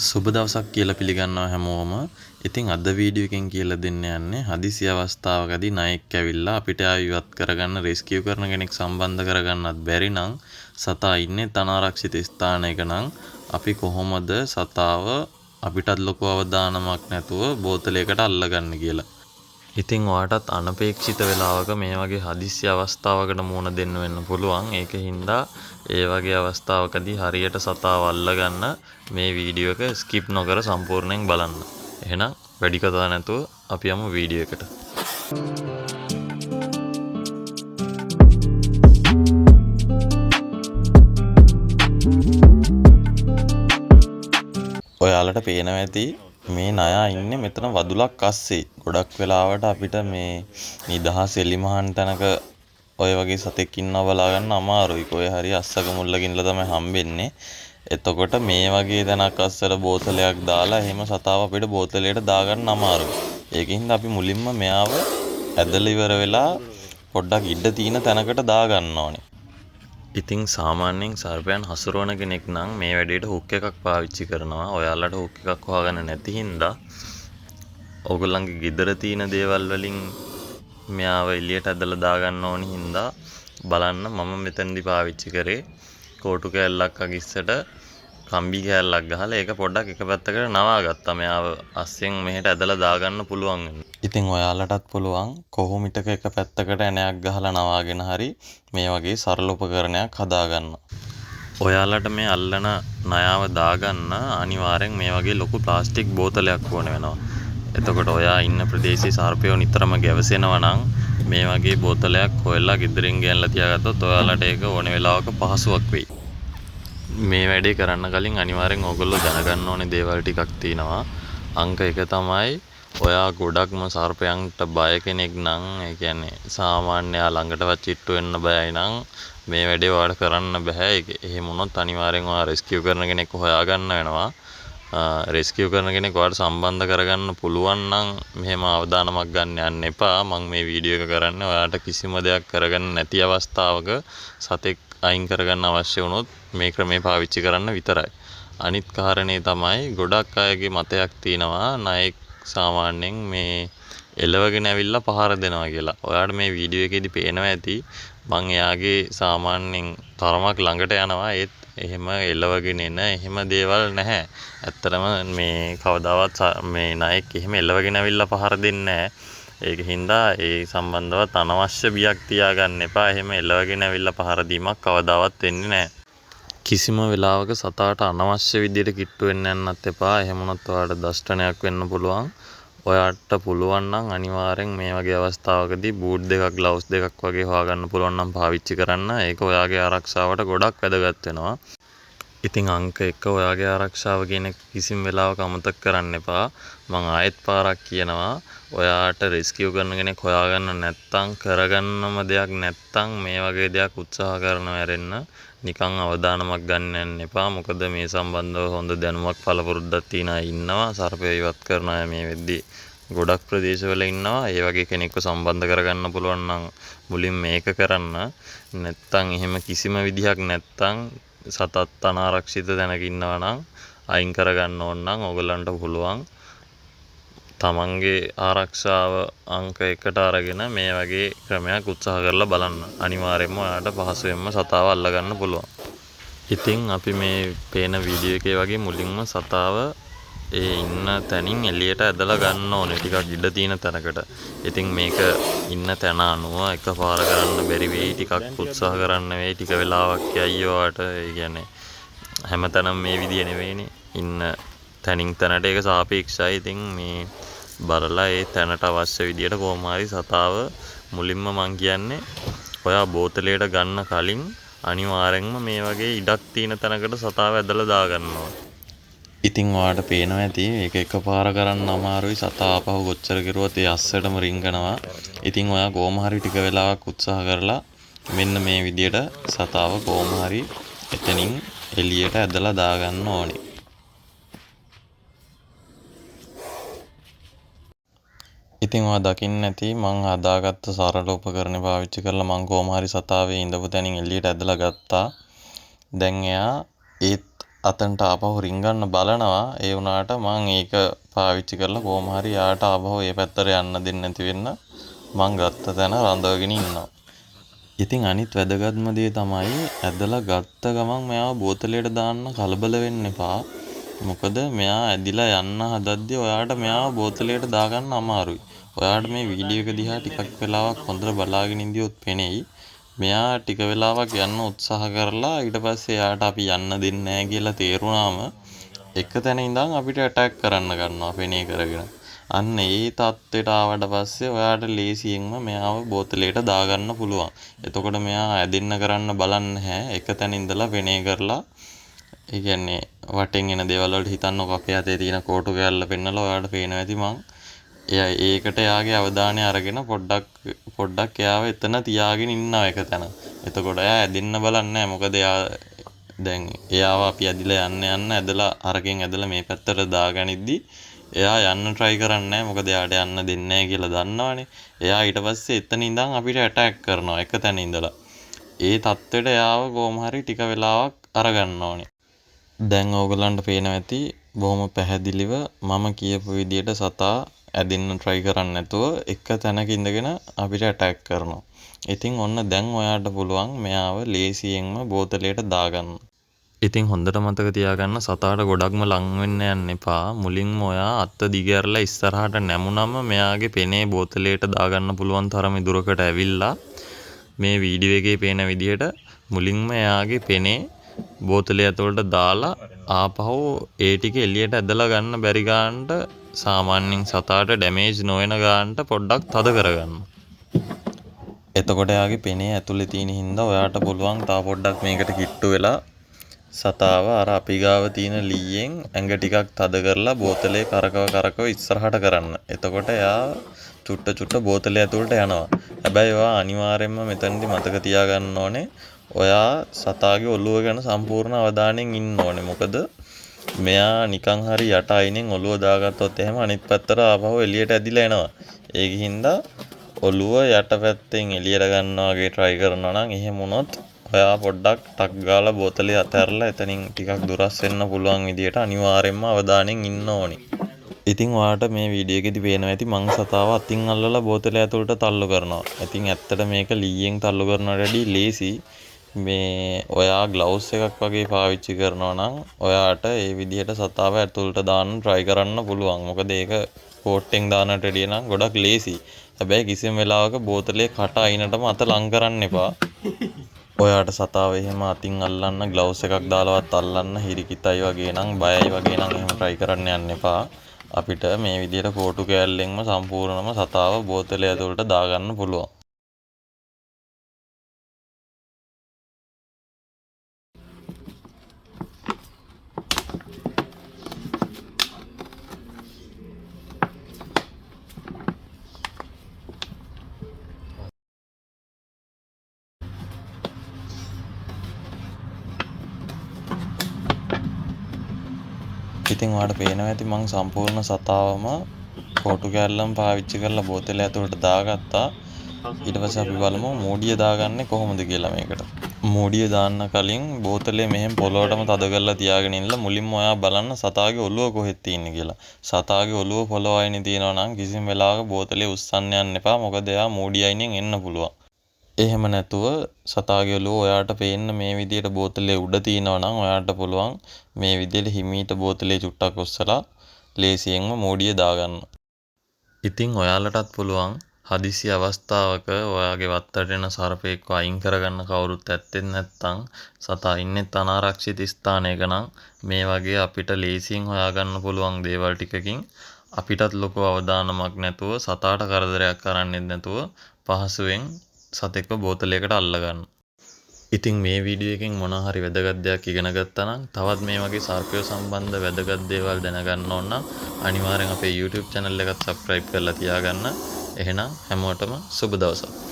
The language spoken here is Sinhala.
සුබ දවසක් කියලා පිළිගන්නවා හැමෝම. ඉතින් අද වීඩියෝ එකෙන් කියලා දෙන්න යන්නේ හදිසි අවස්ථාවකදී නායක ඇවිල්ලා අපිට ආයෙත් කරගන්න රෙස්කියු කරන කෙනෙක් සම්බන්ධ කරගන්නත් බැරි නම් සතා ඉන්නේ අනාරක්ෂිත ස්ථානයක නම් අපි කොහොමද සතාව අපිටත් ලොකු අවදානමක් නැතුව බෝතලයකට අල්ලගන්න කියලා. ඉතින් ඔයාටත් අනපේක්ෂිත වෙලාවක මේ වගේ හදිස්සි අවස්ථාවකට මුහුණ දෙන්න වෙන්න පුළුවන්. ඒකින්ද ඒ වගේ අවස්ථාවකදී හරියට සතාව අල්ලගන්න මේ වීඩියෝ එක ස්කිප් නොකර සම්පූර්ණයෙන් බලන්න. එහෙනම් වැඩි කතා නැතුව අපි යමු වීඩියෝ එකට. ඔයාලට පේනවා ඇති මේ නයා ඉන්නේ මෙතන වදුලක් අස්සේ. ගොඩක් වෙලාවට අපිට මේ නිදහස් එලිමහන් තැනක ඔය වගේ සතෙක් ඉන්නව බලා ගන්න අමාරුයි. කොහේ හරි අස්සක මුල්ලක ඉඳලා තමයි හම්බෙන්නේ. එතකොට මේ වගේ තැනක් අස්සර බෝතලයක් දාලා එහෙම සතාව අපිට බෝතලයට දාගන්න අමාරුයි. ඒකින්ද අපි මුලින්ම මෙයාව ඇදලා ඉවර වෙලා පොඩ්ඩක් ඉඩ තියෙන තැනකට දාගන්න ඕනේ. ඉතින් සාමාන්‍යයෙන් සර්පයන් හසුරවන කෙනෙක් නම් මේ වැඩේට හුක් එකක් පාවිච්චි කරනවා. ඔයාලට හුක් එකක් හොයාගන්න නැති හින්දා ඕගොල්ලන්ගේ ගෙදර තියෙන දේවල් වලින් මෙයාව එළියට ඇදලා දාගන්න ඕනි හින්දා බලන්න මම මෙතනදී පාවිච්චි කරේ කෝටු කෑල්ලක් අගිස්සට කම්බි කෑල්ලක් ගහලා ඒක පොඩ්ඩක් එක පැත්තකට නවා ගත්තා. මෙයාව අස්සෙන් මෙහෙට ඇදලා දාගන්න පුළුවන් වෙනවා. ඉතින් ඔයාලටත් පුළුවන් කොහොමිටක එක පැත්තකට ඇණයක් ගහලා නවාගෙන හරි මේ වගේ සරල උපකරණයක් හදාගන්න. ඔයාලට මේ අල්ලන නයාව දාගන්න අනිවාර්යෙන් මේ වගේ ලොකු ප්ලාස්ටික් බෝතලයක් ඕන වෙනවා. එතකොට ඔයා ඉන්න ප්‍රදේශයේ සර්පයෝ නිතරම ගැවසෙනවා නම් මේ වගේ බෝතලයක් හොයලා ගෙදරින් ගෙනල්ලා තියාගත්තොත් ඔයාලට ඒක ඕන වෙලාවක පහසුවක් වෙයි. මේ වැඩේ කරන්න කලින් අනිවාර්යෙන් ඕගොල්ලෝ දැනගන්න ඕනේ දේවල් ටිකක් තියෙනවා. අංක 1 තමයි ඔයා ගොඩක්ම සර්පයන්ට බය කෙනෙක් නම්, ඒ කියන්නේ සාමාන්‍ය ළඟටවත් චිට්ටු වෙන්න බයයි නම් මේ වැඩේ ඔයාලට කරන්න බෑ. එහෙම වුණොත් අනිවාර්යෙන් ඔයා රෙස්කියු කරන කෙනෙක් හොයාගන්න වෙනවා. රෙස්කියු කරන කෙනෙක් ඔයාලට සම්බන්ධ කරගන්න පුළුවන් නම් මෙහෙම අවදානමක් ගන්න යන්න එපා. මම මේ වීඩියෝ එක කරන්නේ ඔයාලට කිසිම දෙයක් කරගන්න නැති අවස්ථාවක සතෙක් අයින් කරගන්න අවශ්‍ය වුණොත් මේ ක්‍රමේ පාවිච්චි කරන්න විතරයි. අනිත් කාරණේ තමයි ගොඩක් අයගේ මතයක් තියෙනවා නායක සාමාන්‍යයෙන් මේ එලවගෙන ඇවිල්ලා පහර දෙනවා කියලා. ඔයාලට මේ වීඩියෝ එකේදී පේනවා ඇති මං එයාගේ සාමාන්‍යයෙන් තරමක් ළඟට යනවා. ඒත් එහෙම එලවගෙන එන එහෙම දේවල් නැහැ. ඇත්තටම මේ කවදාවත් මේ නායක එහෙම එලවගෙන ඇවිල්ලා පහර දෙන්නේ නැහැ. ඒකින්ද ඒ සම්බන්ධව අනවශ්‍ය බියක් තියාගන්න එපා. එහෙම එලවගෙන ඇවිල්ලා පහර දීමක් කවදාවත් වෙන්නේ නැහැ. කිසිම වෙලාවක සතාට අනවශ්‍ය විදියට කිට්ටු වෙන්න යන්නත් එපා. එහෙම වුණොත් ඔයාලට දෂ්ටනයක් වෙන්න පුළුවන්. ඔයාට පුළුවන් නම් අනිවාර්යෙන් මේ වගේ අවස්ථාවකදී බූට් දෙකක්, ග්ලව්ස් දෙකක් වගේ හොයාගන්න පුළුවන් නම් පාවිච්චි කරන්න. ඒක ඔයාගේ ආරක්ෂාවට ගොඩක් වැදගත් වෙනවා. ඉතින් අංක 1 ඔයාගේ ආරක්ෂාව කියන කිසිම වෙලාවක අමතක කරන්න එපා. මම ආයෙත් පාරක් කියනවා ඔයාට රෙස්කියු කරන කෙනෙක් හොයාගන්න නැත්තම්, කරගන්නම දෙයක් නැත්තම් මේ වගේ දෙයක් උත්සාහ කරනවා ඇරෙන්න නිකන් අවදානමක් ගන්න යන්න එපා. මොකද මේ සම්බන්ධව හොඳ දැනුමක් පළපුරුද්දක් තියෙන අය ඉන්නවා. සර්පය ඉවත් කරන අය මේ වෙද්දී ගොඩක් ප්‍රදේශවල ඉන්නවා. ඒ වගේ කෙනෙක්ව සම්බන්ධ කරගන්න පුළුවන් නම් මුලින් මේක කරන්න. නැත්තම් එහෙම කිසිම විදිහක් නැත්තම් සතත් අනාරක්ෂිත තැනක ඉන්නවා නම් අයින් කරගන්න ඕන නම් ඕගොල්ලන්ට පුළුවන් තමන්ගේ ආරක්ෂාව අංක 1ට අරගෙන මේ වගේ ක්‍රමයක් උත්සාහ කරලා බලන්න. අනිවාර්යයෙන්ම ඔයාලට පහසුවෙන්ම සතාව අල්ලගන්න පුළුවන්. ඉතින් අපි මේ පේන වීඩියෝ එකේ වගේ මුලින්ම සතාව ඒ ඉන්න තැනින් එළියට ඇදලා ගන්න ඕනේ. ටිකක් ඉඩ තියෙන තැනකට. ඉතින් මේක ඉන්න තැන අනුව එකපාර කරන්න බැරි වෙයි. ටිකක් උත්සාහ කරන්න වෙයි. ටික වෙලාවක් යයි ඔයාට. ඒ කියන්නේ හැමතැනම මේ විදිය නෙවෙයිනේ. ඉන්න තැනින් තැනට ඒක සාපේක්ෂයි. ඉතින් මේ බලලා ඒ තැනට අවශ්‍ය විදියට කොහොම හරි සතාව මුලින්ම මං කියන්නේ ඔයා බෝතලයට ගන්න කලින් අනිවාර්යෙන්ම මේ වගේ ඉඩක් තියෙන තැනකට සතාව ඇදලා දාගන්න ඕනේ. ඉතින් ඔයාලට පේනවා ඇති ඒක එකපාර කරන්න අමාරුයි. සතා ආපහු කොච්චර කෙරුවත් ඒ අස්සටම රිංගනවා. ඉතින් ඔයා කොහොම හරි ටික වෙලාවක් උත්සාහ කරලා මෙන්න මේ විදියට සතාව කොහොම හරි එතනින් එළියට ඇදලා දාගන්න ඕනේ. ඉතින් ඔයා දකින්න ඇති මං හදාගත්ත සරල උපකරණ පාවිච්චි කරලා මං කොහොම හරි සතාවේ ඉඳපු තැනින් එළියට ඇදලා ගත්තා. දැන් එයා ඒත් අතන්ට ආපහු රිංගන්න බලනවා. ඒ වුණාට මං ඒක පාවිච්චි කරලා කොහොම හරි යාට ආපහු ඒ පැත්තට යන්න දෙන්නේ නැති වෙන්න මං ගත්ත තැන රඳවගෙන ඉන්නවා. ඉතින් අනිත් වැදගත්ම දේ තමයි ඇදලා ගත්ත ගමන් මෙයාව බෝතලයට දාන්න කලබල වෙන්න එපා. මොකද මෙයා ඇදිලා යන්න හදද්දී ඔයාට මෙයාව බෝතලයට දාගන්න අමාරුයි. ඔයාට මේ වීඩියෝ එක දිහා ටිකක් වෙලාවක් හොඳට බලාගෙන ඉඳියොත් පෙනෙයි. මෙයා ටික වෙලාවක් යන්න උත්සාහ කරලා ඊට පස්සේ එයාට අපි යන්න දෙන්නේ නැහැ කියලා තේරුණාම එක තැන ඉඳන් අපිට ඇටැක් කරන්න ගන්නවා පෙනේ කරගෙන. අන්න ඒ තත්ත්වයට ආවට පස්සේ ඔයාට ලේසියෙන්ම මෙයාව බෝතලයට දාගන්න පුළුවන්. එතකොට මෙයා ඇදෙන්න කරන්න බලන්නේ නැහැ. එක තැන ඉඳලා පෙනේ කරලා ඒ කියන්නේ වටෙන් එන දේවල් වලට හිතන්නකො අපේ අතේ තියෙන කෝටු කෑල්ල පෙන්නලා ඔයාට පේනවා ඇති මං ඒකට එයාගේ අවධානය අරගෙන පොඩ්ඩක් එයාව එතන තියාගෙන ඉන්නවා එක තැන. එතකොට එයා ඇදෙන්න බලන්නේ නැහැ. මොකද එයා දැන් එයාව අපි ඇදිලා යන්න ඇදලා අරකින් ඇදලා මේ පැත්තට දාගනිද්දි එයා යන්න try කරන්නේ නැහැ. මොකද එයාට යන්න දෙන්නේ නැහැ කියලා දන්නවනේ. එයා ඊට පස්සේ එතන ඉඳන් අපිට ඇටැක් කරනවා එක තැන ඉඳලා. ඒ තත්ත්වෙට එයාව කොහොම හරි ටික වෙලාවක් අරගන්න ඕනේ. දැන් ඕගලන්ට පේනවා ඇති බොහොම පැහැදිලිව මම කියපු විදියට සතා ඇදින්න try කරන්නේ නැතුව එක තැනක ඉඳගෙන අපිට ඇටැක් කරනවා. ඉතින් ඔන්න දැන් ඔයාට පුළුවන් මෙයාව ලේසියෙන්ම බෝතලයට දාගන්න. ඉතින් හොඳට මතක තියාගන්න සතාට ගොඩක්ම ලං වෙන්න යන්න එපා. මුලින්ම ඔයා අත්ත දිගහැරලා ඉස්සරහට නැමුණම මෙයාගේ පෙනේ බෝතලයට දාගන්න පුළුවන් තරමේ දුරකට ඇවිල්ලා මේ වීඩියෝ එකේ පේන විදිහට මුලින්ම එයාගේ පෙනේ බෝතලය ඇතුළට දාලා ආපහු ඒ ටික එළියට ඇදලා ගන්න බැරි ගන්නට සාමාන්‍යයෙන් සතාට ඩැමේජ් නොවන ගන්නට පොඩ්ඩක් තද කරගන්න. එතකොට එයාගේ පෙනේ ඇතුලේ තියෙන හින්දා ඔයාට පුළුවන් තා පොඩ්ඩක් මේකට කිට්ටු වෙලා සතාව අර අපි ගාව තියෙන ලීයෙන් ඇඟ ටිකක් තද කරලා බෝතලේ කරකව ඉස්සරහට කරන්න. එතකොට එයා චුට්ට බෝතලේ ඇතුළට යනවා. හැබැයි ඔයා අනිවාර්යයෙන්ම මෙතනදී මතක තියාගන්න ඕනේ ඔයා සතාගේ ඔළුව ගැන සම්පූර්ණ අවධානයෙන් ඉන්න ඕනේ. මොකද මෙයා නිකන් හරි යට අයිනෙන් ඔළුව දාගත්තොත් එහෙම අනිත් පැත්තට ආපහු එළියට ඇදිලා එනවා. ඒකින්ද ඔළුව යට පැත්තෙන් එළියට ගන්නවා වගේ try කරනවා නම් එහෙම වුණොත් ඔයා පොඩ්ඩක් ටක් ගාලා බෝතලේ අතහැරලා එතනින් ටිකක් දුරස් වෙන්න පුළුවන් විදියට අනිවාර්යයෙන්ම අවධානයෙන් ඉන්න ඕනේ. ඉතින් ඔයාට මේ වීඩියෝ එකේදී පේනවා ඇති මං සතාව අතින් අල්ලලා බෝතලය ඇතුළට තල්ලු කරනවා. ඉතින් ඇත්තට මේක ලීයෙන් තල්ලු කරනවට වඩා ලේසි. මේ ඔයා ග්ලව්ස් එකක් වගේ පාවිච්චි කරනවා නම් ඔයාට ඒ විදිහට සතාව ඇතුළට දාන්න try කරන්න පුළුවන්. මොකද ඒක කෝට්ටෙන් දාන්නට වැඩිය නම් ගොඩක් ලේසි. හැබැයි කිසිම වෙලාවක බෝතලේ කට අයිනටම අත ලං කරන්න එපා. ඔයාට සතාව එහෙම අතින් අල්ලන්න ග්ලව්ස් එකක් දාලවත් අල්ලන්න හිරිකිතයි වගේ නම් බයයි වගේ නම් එහෙම try කරන්න යන්න එපා. අපිට මේ විදිහට කෝටු කෑල්ලෙන්ම සම්පූර්ණම සතාව බෝතලය ඇතුළට දාගන්න පුළුවන්. ඉතින් ඔයාලට පේනවා ඇති මං සම්පූර්ණ සතාවම කෝටු කෑල්ලම පාවිච්චි කරලා බෝතලය ඇතුළට දාගත්තා. ඊට පස්සේ අපි බලමු මූඩිය දාගන්නේ කොහොමද කියලා මේකට. මූඩිය දාන්න කලින් බෝතලය මෙහෙම පොළොවටම තද කරලා තියාගෙන ඉන්නලා මුලින්ම ඔයා බලන්න සතාගේ ඔළුව කොහෙද තියෙන්නේ කියලා. සතාගේ ඔළුව පොළොව අයිනේ තියෙනවා නම් කිසිම වෙලාවක බෝතලය උස්සන්න යන්න එපා. මොකද එයා මූඩිය අයිනෙන් එන්න පුළුවන්. එහෙම නැතුව සතාගේ ඔළුව ඔයාට පේන්න මේ විදියට බෝතලේ උඩ තියෙනවා නම් ඔයාට පුළුවන් මේ විදියට හිමීට බෝතලේ චුට්ටක් ඔස්සලා ලේසියෙන්ම මූඩිය දාගන්න. ඉතින් ඔයාලටත් පුළුවන් හදිසි අවස්ථාවක ඔයාගේ වත්තට එන සර්පෙක්ව අයින් කරගන්න කවුරුත් ඇත්තේ නැත්නම් සතා ඉන්නේ අනාරක්ෂිත ස්ථානයක නම් මේ වගේ අපිට ලේසියෙන් හොයාගන්න පුළුවන් දේවල් ටිකකින් අපිටත් ලොකු අවධානමක් නැතුව සතාට කරදරයක් කරන්නේ නැතුව පහසුවෙන් සතෙක්ව බෝතලයකට අල්ලගන්න. ඉතින් මේ වීඩියෝ එකෙන් මොනවා හරි වැදගත් දෙයක් ඉගෙන ගත්තා නම් තවත් මේ වගේ සර්පයෝ සම්බන්ධ වැදගත් දේවල් දැනගන්න ඕන නම් අනිවාර්යෙන් අපේ YouTube channel එකත් subscribe කරලා තියාගන්න. එහෙනම් හැමෝටම සුබ දවසක්.